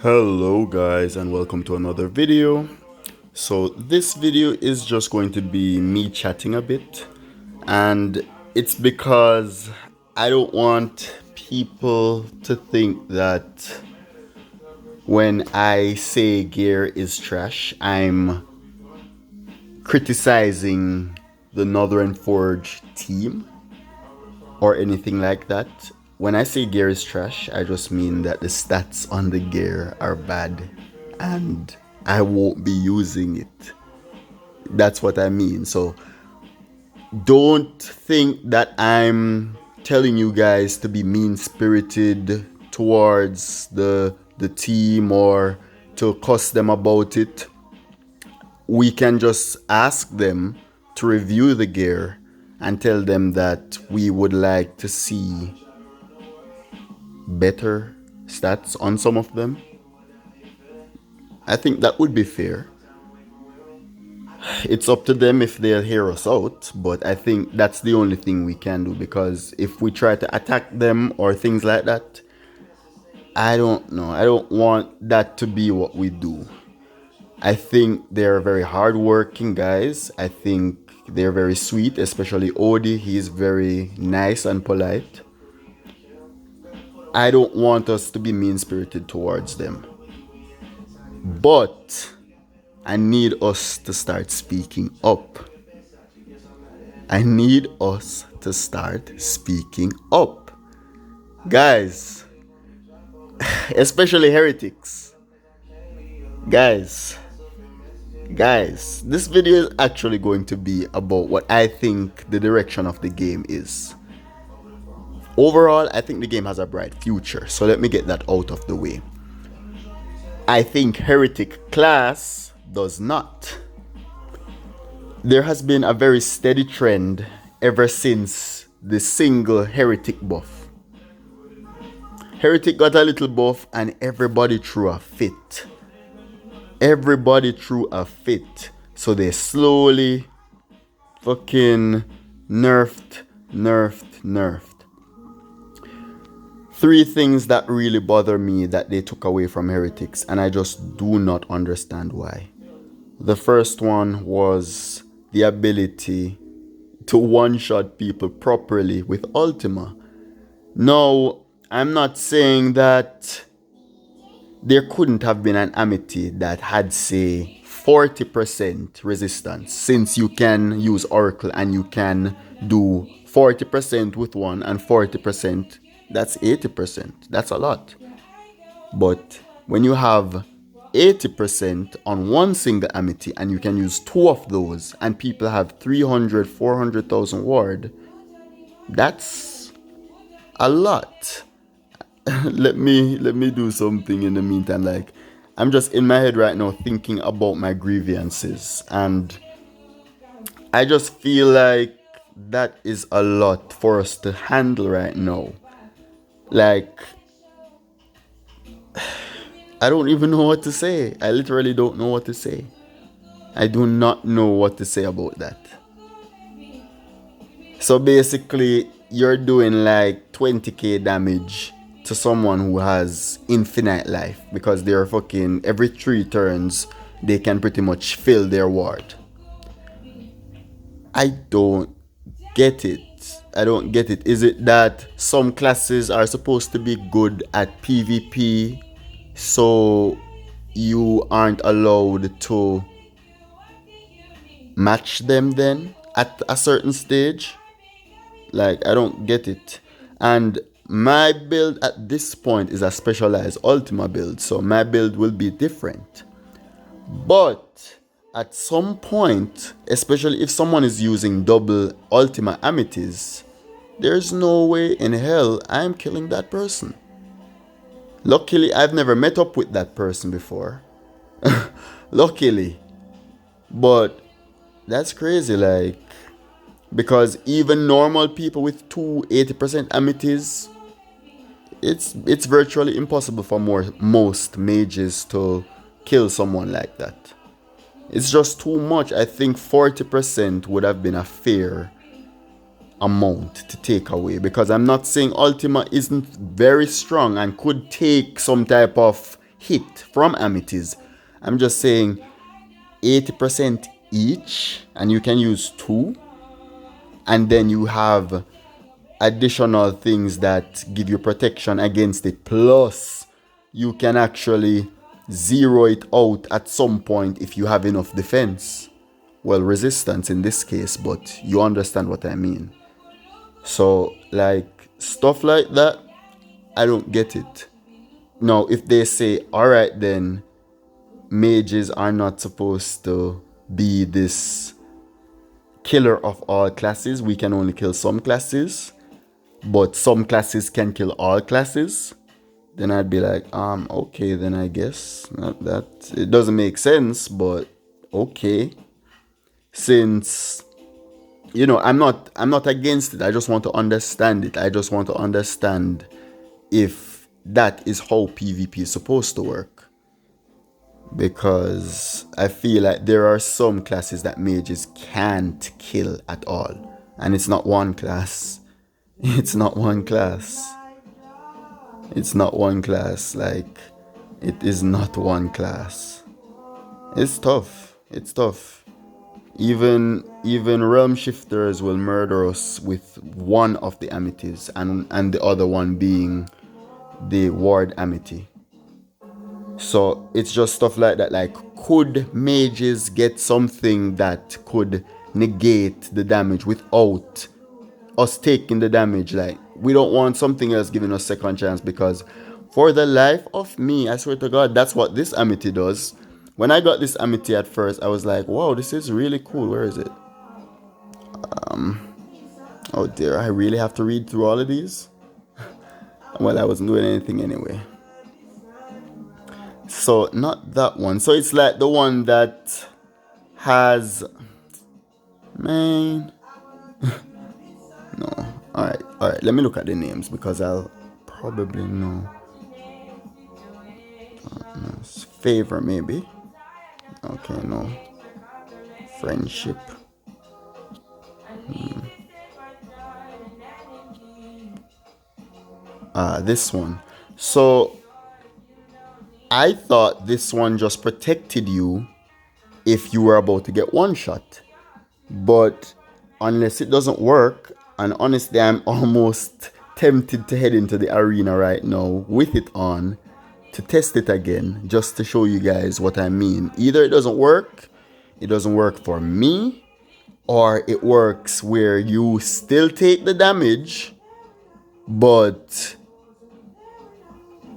Hello guys and welcome to another video. So this video is just going to be me chatting a bit, and it's because I don't want people to think that when I say gear is trash, I'm criticizing the Northern Forge team or anything like that. When I say gear is trash, I just mean that the stats on the gear are bad and I won't be using it. That's what I mean. So don't think that I'm telling you guys to be mean-spirited towards the team or to cuss them about it. We can just ask them to review the gear and tell them that we would like to see better stats on some of them. I think that would be fair. It's up to them if they'll hear us out, but I think that's the only thing we can do, because if we try to attack them or things like that, I don't know. I don't want that to be what we do. I think they're very hardworking guys. I think they're very sweet, especially Odie. He's very nice and polite. I don't want us to be mean-spirited towards them. But I need us to start speaking up. I need us to start speaking up. Guys, especially heretics. Guys, this video is actually going to be about what I think the direction of the game is. Overall, I think the game has a bright future, so let me get that out of the way. I think Heretic class does not. There has been a very steady trend ever since the single Heretic buff. Heretic got a little buff and everybody threw a fit. Everybody threw a fit. So they slowly fucking nerfed. Three things that really bother me that they took away from Heretics, and I just do not understand why. The first one was the ability to one-shot people properly with Ultima. Now, I'm not saying that there couldn't have been an Amity that had, say, 40% resistance, since you can use Oracle and you can do 40% with one and 40%, that's 80%. That's a lot. But when you have 80% on one single Amity and you can use two of those and people have 300, 400,000 ward, that's a lot. let me do something in the meantime. Like, I'm just in my head right now thinking about my grievances, and I just feel like that is a lot for us to handle right now. Like, I don't even know what to say. I literally don't know what to say. I do not know what to say about that. So basically, you're doing like 20k damage to someone who has infinite life, because they're fucking every 3 turns they can pretty much fill their ward. I don't get it. Is it that some classes are supposed to be good at PvP, so you aren't allowed to match them then at a certain stage? Like, I don't get it. And my build at this point is a specialized Ultima build, so my build will be different. But at some point, especially if someone is using double Ultima Amities, there's no way in hell I'm killing that person. Luckily, I've never met up with that person before. Luckily. But that's crazy, like, because even normal people with 80% Amities, it's virtually impossible for most mages to kill someone like that. It's just too much. I think 40% would have been a fair amount to take away, because I'm not saying Ultima isn't very strong and could take some type of hit from amities. I'm just saying 80% each, and you can use 2, and then you have additional things that give you protection against it, plus you can actually zero it out at some point if you have enough defense, well, resistance in this case, but you understand what I mean. So like stuff like that, I don't get it. Now if they say, all right, then mages are not supposed to be this killer of all classes, we can only kill some classes, but some classes can kill all classes, then I'd be like, okay, then I guess that it doesn't make sense, but okay. Since I'm not against it. I just want to understand it. I just want to understand if that is how PvP is supposed to work. Because I feel like there are some classes that mages can't kill at all. And it's not one class. It's not one class. It's not one class. Like, it is not one class. It's tough. It's tough. Even realm shifters will murder us with one of the amities, and the other one being the ward amity. So it's just stuff like that. Like, could mages get something that could negate the damage without us taking the damage? Like, we don't want something else giving us second chance, because for the life of me, I swear to God, that's what this amity does. When I got this amity at first, I was like, wow, this is really cool. Where is it? Oh dear, I really have to read through all of these? Well, I wasn't doing anything anyway. So, not that one. So, it's like the one that has... Man. No. Alright. Let me look at the names, because I'll probably know. Favor, maybe. Okay, no. Friendship. This one. So, I thought this one just protected you if you were about to get one shot. But unless it doesn't work, and honestly, I'm almost tempted to head into the arena right now with it on to test it again, just to show you guys what I mean. Either it doesn't work for me, or it works where you still take the damage, but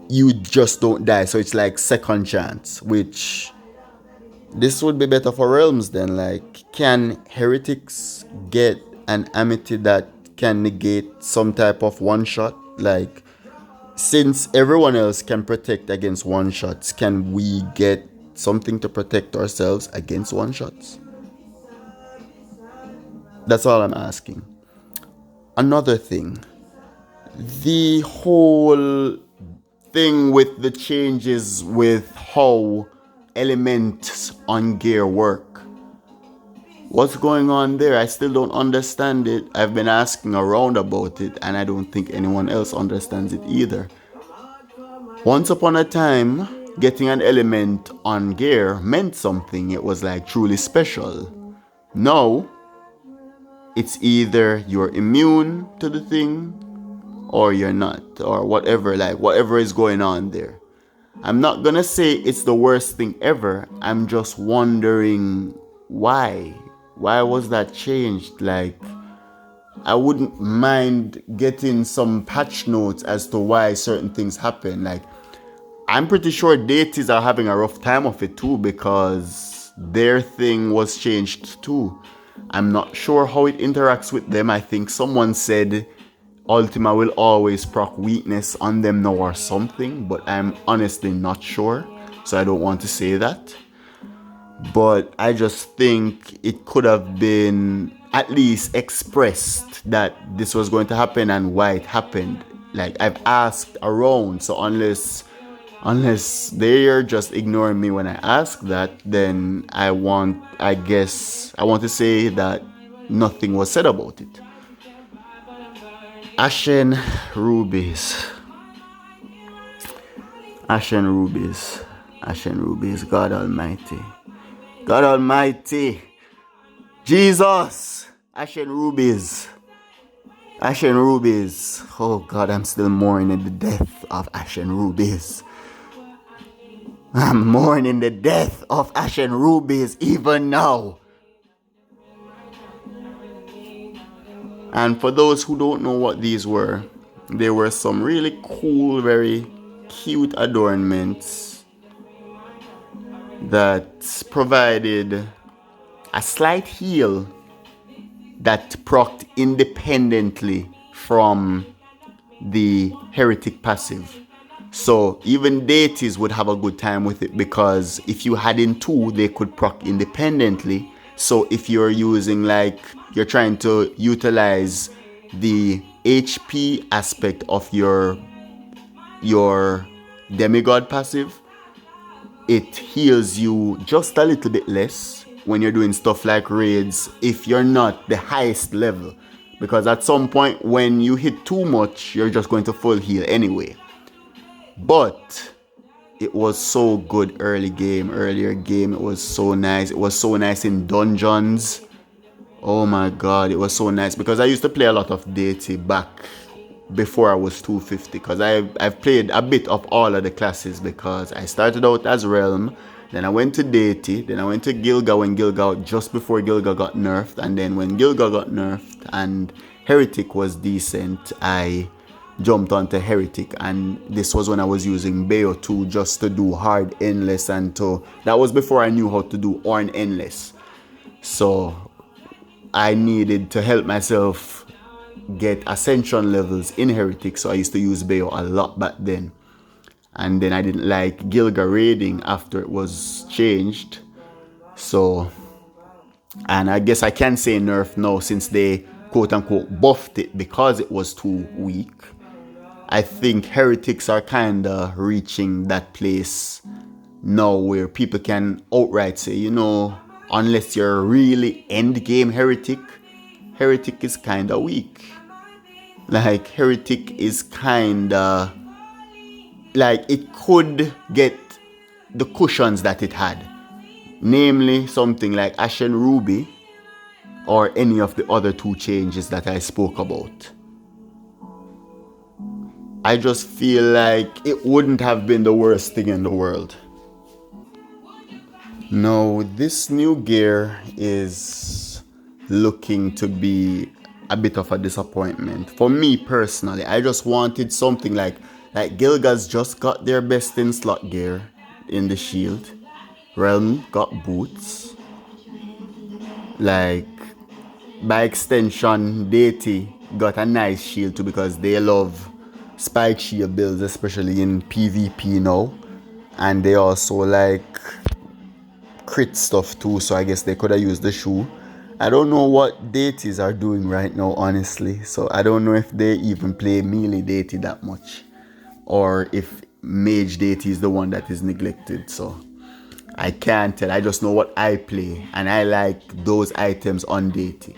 you just don't die. So it's like second chance, which this would be better for realms then. Like, can heretics get an amity that can negate some type of one shot? Like, since everyone else can protect against one shots, can we get something to protect ourselves against one shots? That's all I'm asking. Another thing, the whole thing with the changes with how elements on gear work. What's going on there? I still don't understand it. I've been asking around about it, and I don't think anyone else understands it either. Once upon a time, getting an element on gear meant something. It was like truly special. Now, it's either you're immune to the thing or you're not, or whatever, like whatever is going on there. I'm not gonna say it's the worst thing ever. I'm just wondering why. Why was that changed? Like, I wouldn't mind getting some patch notes as to why certain things happen. Like, I'm pretty sure deities are having a rough time of it too, because their thing was changed too. I'm not sure how it interacts with them. I think someone said Ultima will always proc weakness on them now or something, but I'm honestly not sure, so I don't want to say that. But I just think it could have been at least expressed that this was going to happen and why it happened. Like, I've asked around, so unless they're just ignoring me when I ask that, then I want to say that nothing was said about it. Ashen rubies. Ashen rubies. Ashen rubies. God Almighty. God Almighty. Jesus. Ashen rubies. Ashen rubies. Oh God, I'm still mourning the death of Ashen rubies. I'm mourning the death of Ashen rubies even now. And for those who don't know what these were, they were some really cool, very cute adornments that provided a slight heal that procced independently from the heretic passive. So even deities would have a good time with it, because if you had in two, they could proc independently. So if you're using, like, you're trying to utilize the HP aspect of your demigod passive, it heals you just a little bit less when you're doing stuff like raids if you're not the highest level, because at some point when you hit too much, you're just going to full heal anyway. But it was so good earlier game. It was so nice. It was so nice in dungeons. Oh my god, it was so nice, because I used to play a lot of deity back before I was 250, because I've played a bit of all of the classes, because I started out as Realm, then I went to deity, then I went to Gilga when Gilga, just before Gilga got nerfed, and then when Gilga got nerfed and Heretic was decent, I jumped onto Heretic, and this was when I was using Bayo 2 just to do hard endless, and that was before I knew how to do Orn endless. So I needed to help myself get ascension levels in Heretic, so I used to use Bayo a lot back then. And then I didn't like Gilga raiding after it was changed. So, and I guess I can say nerf now, since they quote unquote buffed it because it was too weak. I think heretics are kinda reaching that place now where people can outright say, unless you're really end game heretic is kinda weak. Like, heretic is kinda like, it could get the cushions that it had, namely something like Ashen Ruby or any of the other two changes that I spoke about. I just feel like it wouldn't have been the worst thing in the world. No, this new gear is looking to be a bit of a disappointment. For me personally, I just wanted something like Gilga's just got their best in slot gear in the shield. Realm got boots. Like, by extension, Deity got a nice shield too, because they love spike shield builds, especially in PvP now. And they also like crit stuff too, so I guess they could have used the shoe. I don't know what deities are doing right now, honestly. So I don't know if they even play melee deity that much, or if mage deity is the one that is neglected. So I can't tell. I just know what I play, and I like those items on deity.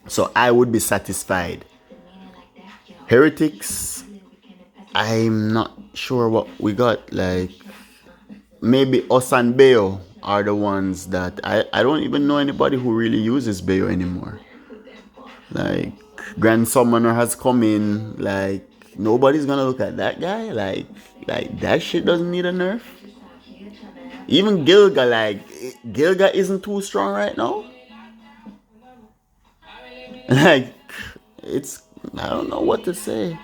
So I would be satisfied. Heretics, I'm not sure what we got. Like, maybe us and Bayo are the ones that I don't even know anybody who really uses Bayo anymore. Like, Grand Summoner has come in. Like, nobody's gonna look at that guy. Like that shit doesn't need a nerf. Even Gilga, Gilga isn't too strong right now. Like, it's, I don't know what to say.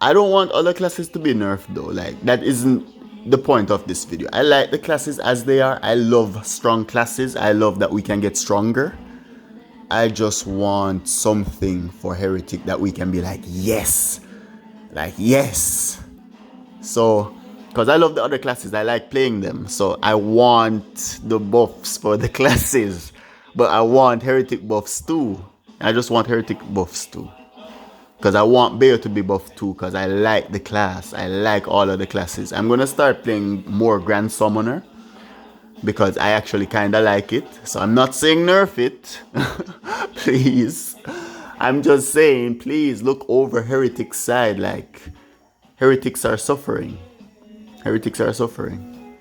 I don't want other classes to be nerfed though. Like, that isn't the point of this video. I like the classes as they are. I love strong classes. I love that we can get stronger. I just want something for Heretic that we can be like, yes. Like, yes. So, because I love the other classes, I like playing them. So I want the buffs for the classes. But I want Heretic buffs too. I just want Heretic buffs too. Because I want Bayo to be buffed too, because I like the class. I like all of the classes. I'm going to start playing more Grand Summoner, because I actually kind of like it. So I'm not saying nerf it. Please. I'm just saying, please look over Heretic's side. Like, Heretics are suffering. Heretics are suffering.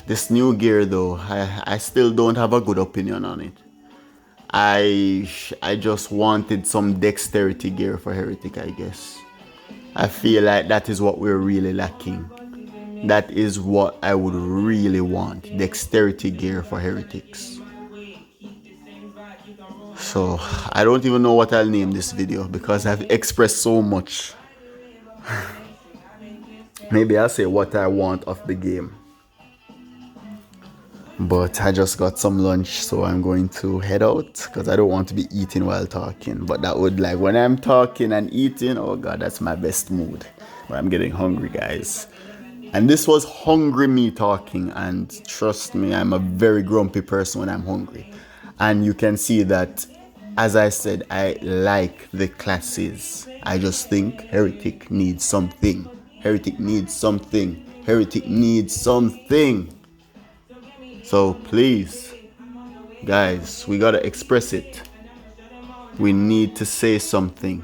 This new gear though, I still don't have a good opinion on it. I just wanted some dexterity gear for Heretic, I guess. I feel like that is what we're really lacking. That is what I would really want. Dexterity gear for Heretics. So I don't even know what I'll name this video because I've expressed so much. Maybe I'll say what I want of the game. But I just got some lunch, so I'm going to head out because I don't want to be eating while talking. But that would, like, when I'm talking and eating, oh god, that's my best mood. But I'm getting hungry, guys. And this was hungry me talking, and trust me, I'm a very grumpy person when I'm hungry. And you can see that, as I said, I like the classes. I just think Heretic needs something. Heretic needs something. Heretic needs something. So please, guys, we gotta express it. We need to say something.